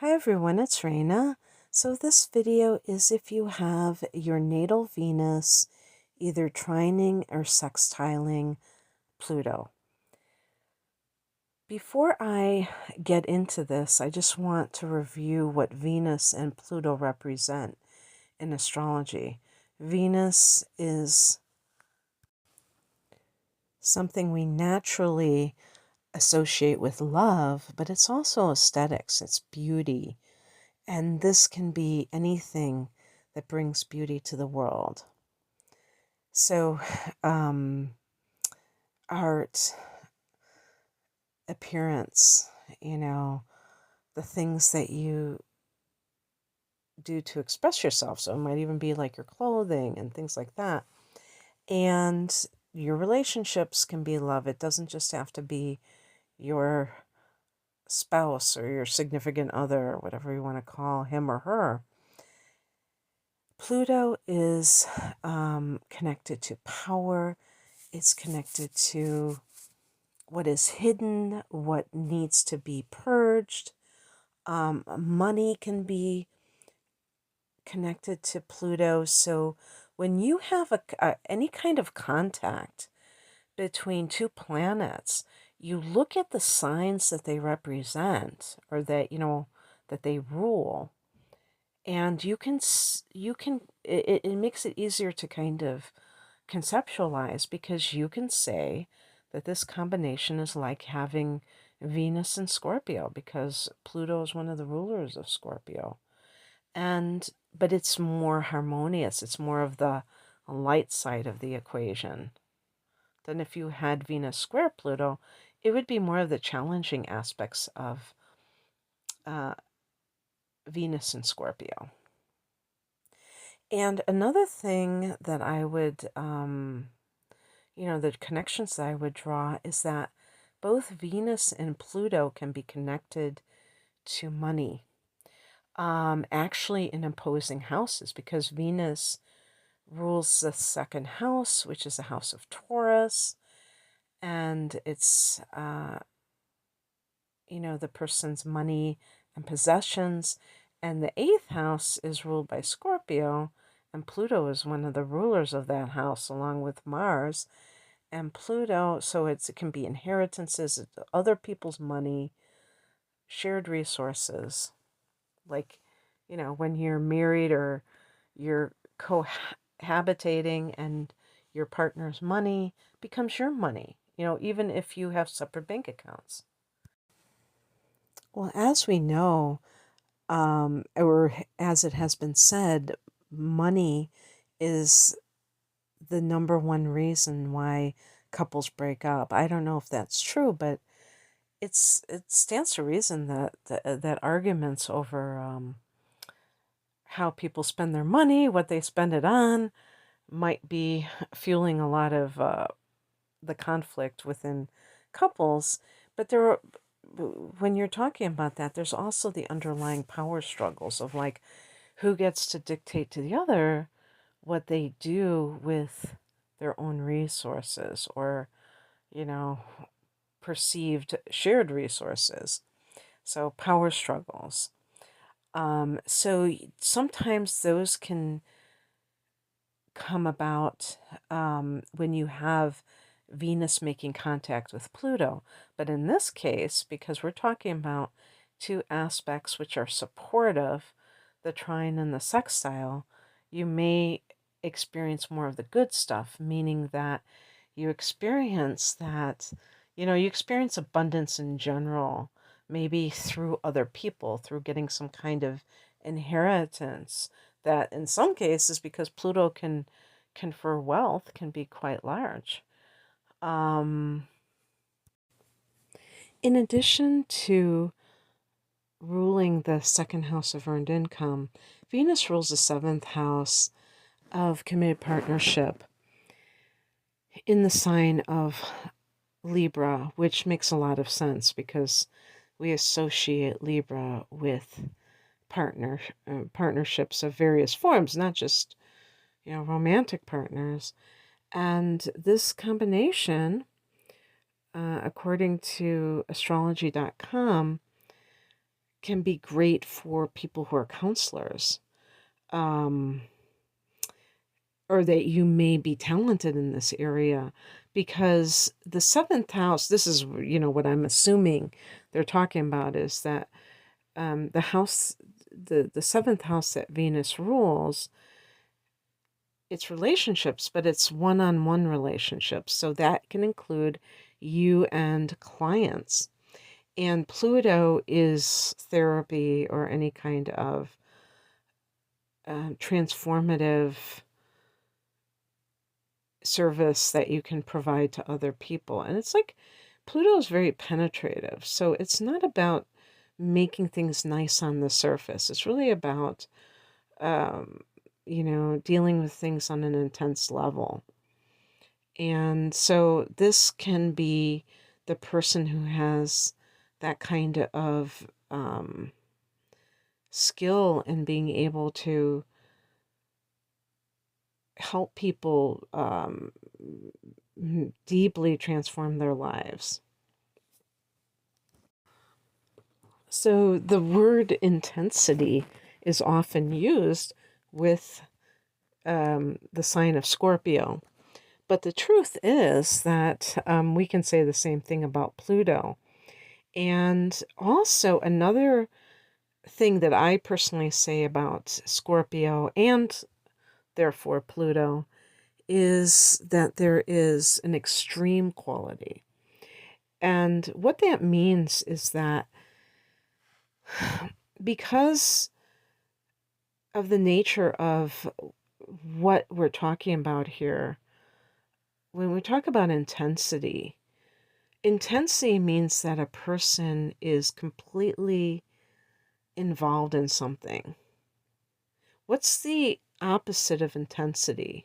Hi everyone, it's Trine. So this video is if you have your natal Venus either trining or sextiling Pluto. Before I get into this, I just want to review what Venus and Pluto represent in astrology. Venus is something we naturally associate with love, but it's also aesthetics, it's beauty. And this can be anything that brings beauty to the world. So, art, appearance, the things that you do to express yourself. So, it might even be like your clothing and things like that. And your relationships can be love. It doesn't just have to be your spouse or your significant other, or whatever you want to call him or her. Pluto is connected to power. It's connected to what is hidden, what needs to be purged. Money can be connected to Pluto. So when you have any kind of contact between two planets, you look at the signs that they represent or that they rule. And it makes it easier to kind of conceptualize, because you can say that this combination is like having Venus and Scorpio, because Pluto is one of the rulers of Scorpio. But it's more harmonious. It's more of the light side of the equation than if you had Venus square Pluto. It would be more of the challenging aspects of Venus and Scorpio. And another thing that I would, the connections that I would draw is that both Venus and Pluto can be connected to money, actually in opposing houses, because Venus rules the second house, which is the house of Taurus, and it's, the person's money and possessions. And the eighth house is ruled by Scorpio, and Pluto is one of the rulers of that house, along with Mars. And Pluto, so it can be inheritances, other people's money, shared resources. Like, when you're married or you're cohabitating and your partner's money becomes your money, even if you have separate bank accounts. Well, as we know, or as it has been said, money is the number one reason why couples break up. I don't know if that's true, but it stands to reason that arguments over how people spend their money, what they spend it on, might be fueling a lot of the conflict within couples. But when you're talking about that, there's also the underlying power struggles of like who gets to dictate to the other what they do with their own resources, or, perceived shared resources. So power struggles. So sometimes those can come about when you have Venus making contact with Pluto. But in this case, because we're talking about two aspects which are supportive, the trine and the sextile, you may experience more of the good stuff, meaning that you experience you experience abundance in general, maybe through other people, through getting some kind of inheritance that in some cases, because Pluto can confer wealth, can be quite large. In addition to ruling the second house of earned income, Venus rules the seventh house of committed partnership in the sign of Libra, which makes a lot of sense because we associate Libra with partnerships of various forms, not just, romantic partners. And this combination, according to astrology.com, can be great for people who are counselors, um, or that you may be talented in this area, because the seventh house, this is, what I'm assuming they're talking about, is that the house, the seventh house that Venus rules, it's relationships, but it's one-on-one relationships. So that can include you and clients. And Pluto is therapy or any kind of transformative service that you can provide to other people. And it's like Pluto is very penetrative. So it's not about making things nice on the surface. It's really about, dealing with things on an intense level. And so this can be the person who has that kind of skill in being able to help people deeply transform their lives. So the word intensity is often used with the sign of Scorpio. But the truth is that we can say the same thing about Pluto. And also, another thing that I personally say about Scorpio and therefore Pluto is that there is an extreme quality. And what that means is that because of the nature of what we're talking about here, when we talk about intensity, intensity means that a person is completely involved in something. What's the opposite of intensity?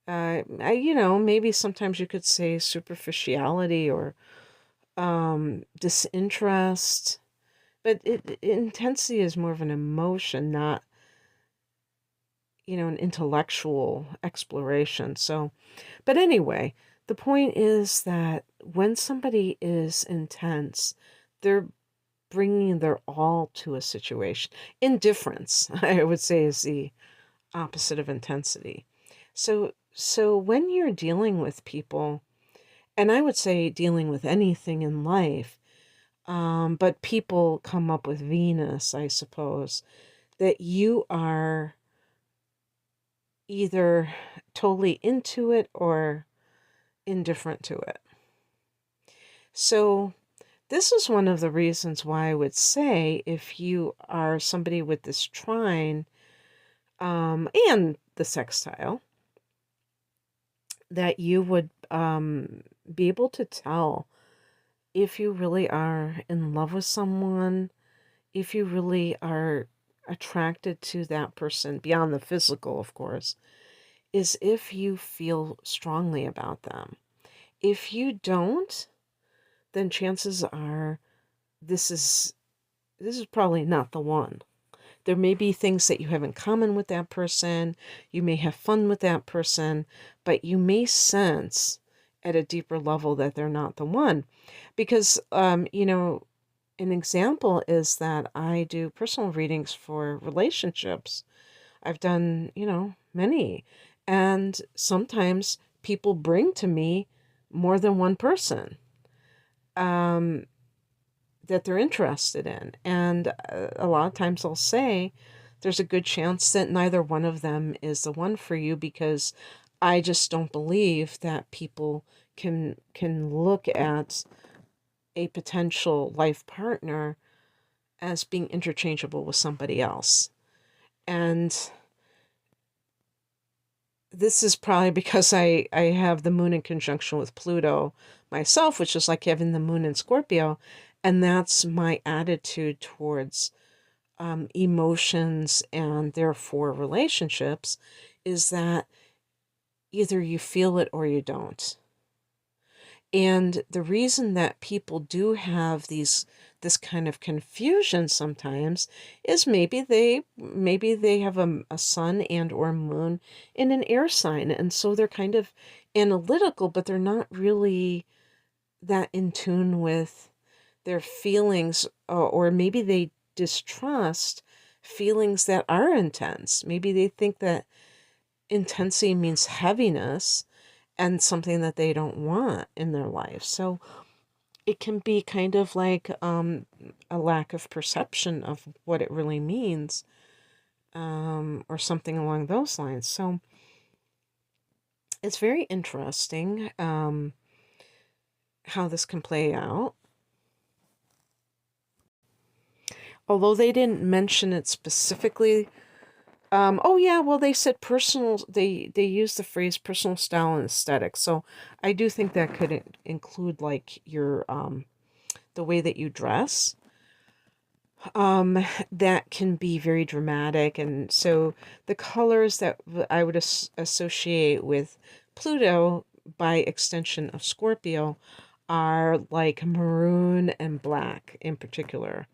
Maybe sometimes you could say superficiality or disinterest, but intensity is more of an emotion, not, an intellectual exploration. So, but anyway, the point is that when somebody is intense, they're bringing their all to a situation. Indifference, I would say, is the opposite of intensity. So when you're dealing with people, and I would say dealing with anything in life, but people come up with Venus, I suppose, that you are either totally into it or indifferent to it. So this is one of the reasons why I would say if you are somebody with this trine and the sextile, that you would be able to tell if you really are in love with someone, if you really are attracted to that person beyond the physical, of course, is if you feel strongly about them. If you don't, then chances are this is probably not the one. There may be things that you have in common with that person. You may have fun with that person, but you may sense at a deeper level that they're not the one. Because, an example is that I do personal readings for relationships. I've done, many. And sometimes people bring to me more than one person that they're interested in. And a lot of times I'll say, there's a good chance that neither one of them is the one for you, because I just don't believe that people can look at a potential life partner as being interchangeable with somebody else. And this is probably because I have the moon in conjunction with Pluto myself, which is like having the moon in Scorpio. And that's my attitude towards emotions and therefore relationships, is that either you feel it or you don't. And the reason that people do have this kind of confusion sometimes is maybe they have a sun and or moon in an air sign, and so they're kind of analytical, but they're not really that in tune with their feelings, or maybe they distrust feelings that are intense. Maybe they think that intensity means heaviness and something that they don't want in their life. So it can be kind of like a lack of perception of what it really means, or something along those lines. So it's very interesting how this can play out. Although they didn't mention it specifically. Oh yeah, well they said personal. They used the phrase personal style and aesthetic. So I do think that could include like your the way that you dress. That can be very dramatic, and so the colors that I would associate with Pluto, by extension of Scorpio, are like maroon and black in particular.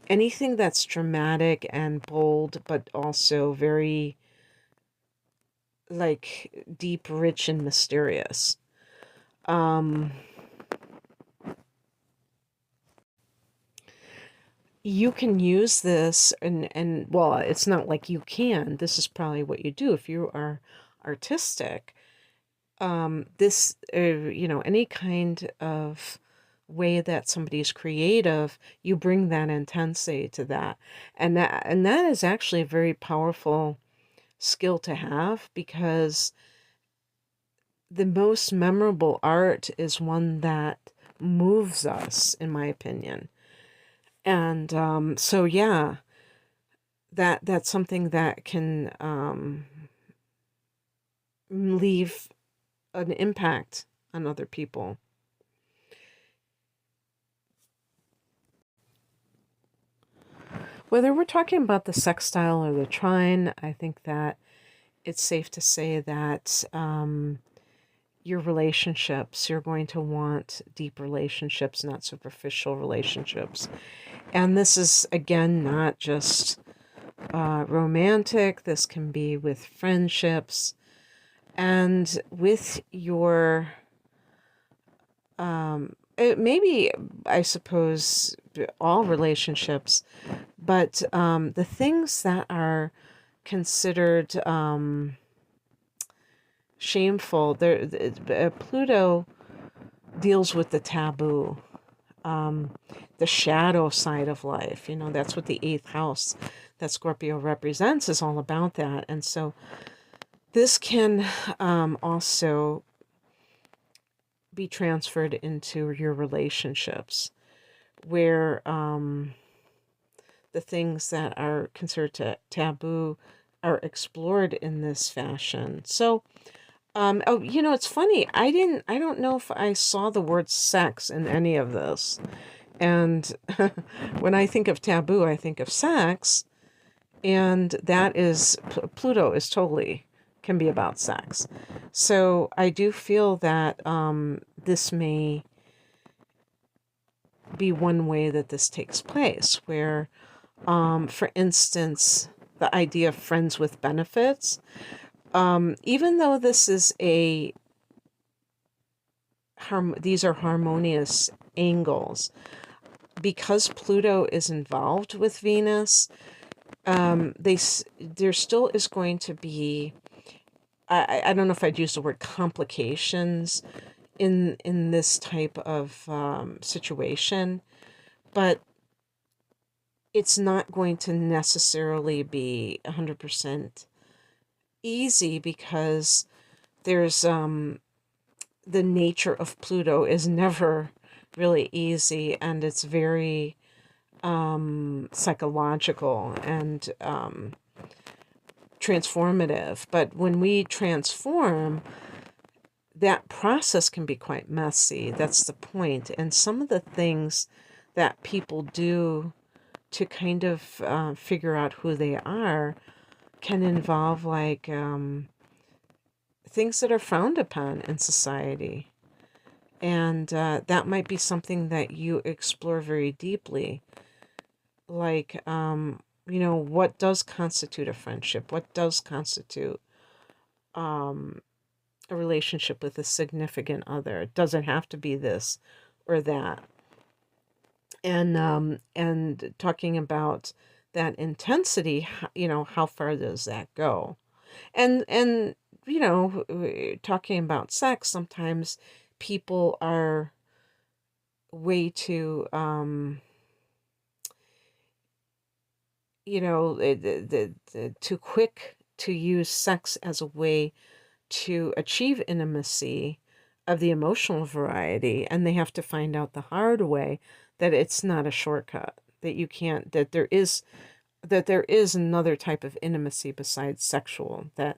Anything that's dramatic and bold, but also very like deep, rich, and mysterious. Um, you can use this, and well, it's not like you can. This is probably what you do if you are artistic. This, any kind of way that somebody's creative, you bring that intensity to that, and that is actually a very powerful skill to have, because the most memorable art is one that moves us, in my opinion. And so yeah, that's something that can leave an impact on other people. Whether we're talking about the sextile or the trine, I think that it's safe to say that your relationships, you're going to want deep relationships, not superficial relationships. And this is, again, not just romantic, this can be with friendships and with your, maybe, I suppose, all relationships, but the things that are considered shameful, Pluto deals with the taboo, the shadow side of life. That's what the eighth house that Scorpio represents is all about, that. And so this can also be transferred into your relationships, where the things that are considered taboo are explored in this fashion. So, oh, it's funny. I don't know if I saw the word sex in any of this. And when I think of taboo, I think of sex. And that is, Pluto is totally, can be about sex. So I do feel that this may be one way that this takes place, where, for instance, the idea of friends with benefits, even though this is these are harmonious angles, because Pluto is involved with Venus, there still is going to be, I don't know if I'd use the word complications in this type of situation, but it's not going to necessarily be 100% easy, because there's the nature of Pluto is never really easy, and it's very psychological and transformative. But when we transform, that process can be quite messy. That's the point. And some of the things that people do to kind of figure out who they are can involve like things that are frowned upon in society. And that might be something that you explore very deeply. Like, what does constitute a friendship? What does constitute a relationship with a significant other? It doesn't have to be this or that. and talking about that intensity, how far does that go? And talking about sex, sometimes people are way too too quick to use sex as a way to achieve intimacy of the emotional variety, and they have to find out the hard way that it's not a shortcut, that you can't, that there is another type of intimacy besides sexual, that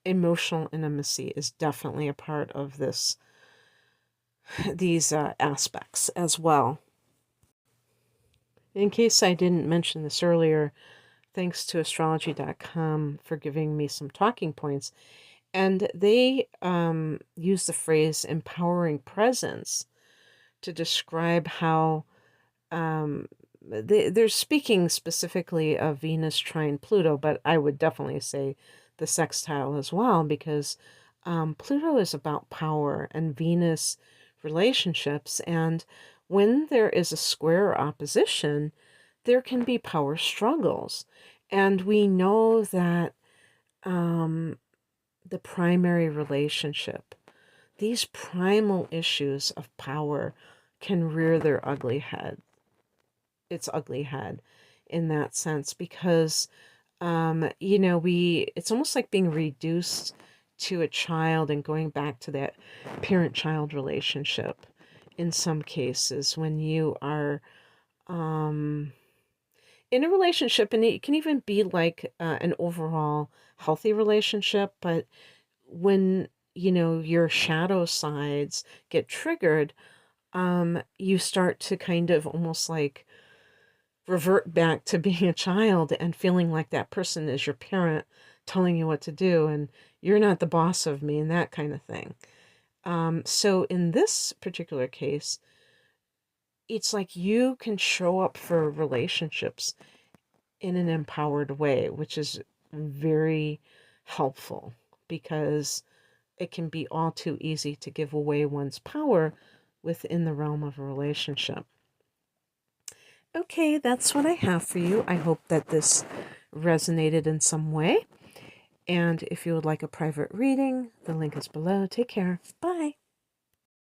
emotional intimacy is definitely a part of these aspects as well. In case I didn't mention this earlier, thanks to astrology.com for giving me some talking points. And they use the phrase empowering presence to describe how they're speaking specifically of Venus trine Pluto, but I would definitely say the sextile as well, because Pluto is about power and Venus relationships. And when there is a square opposition, there can be power struggles. And we know that the primary relationship, these primal issues of power can rear their ugly head. Its ugly head in that sense, because it's almost like being reduced to a child and going back to that parent-child relationship in some cases when you are in a relationship, and it can even be like an overall healthy relationship, but when your shadow sides get triggered, you start to kind of almost like revert back to being a child and feeling like that person is your parent telling you what to do and you're not the boss of me and that kind of thing. So in this particular case, it's like you can show up for relationships in an empowered way, which is very helpful, because it can be all too easy to give away one's power within the realm of a relationship. Okay, that's what I have for you. I hope that this resonated in some way. And if you would like a private reading, the link is below. Take care. Bye.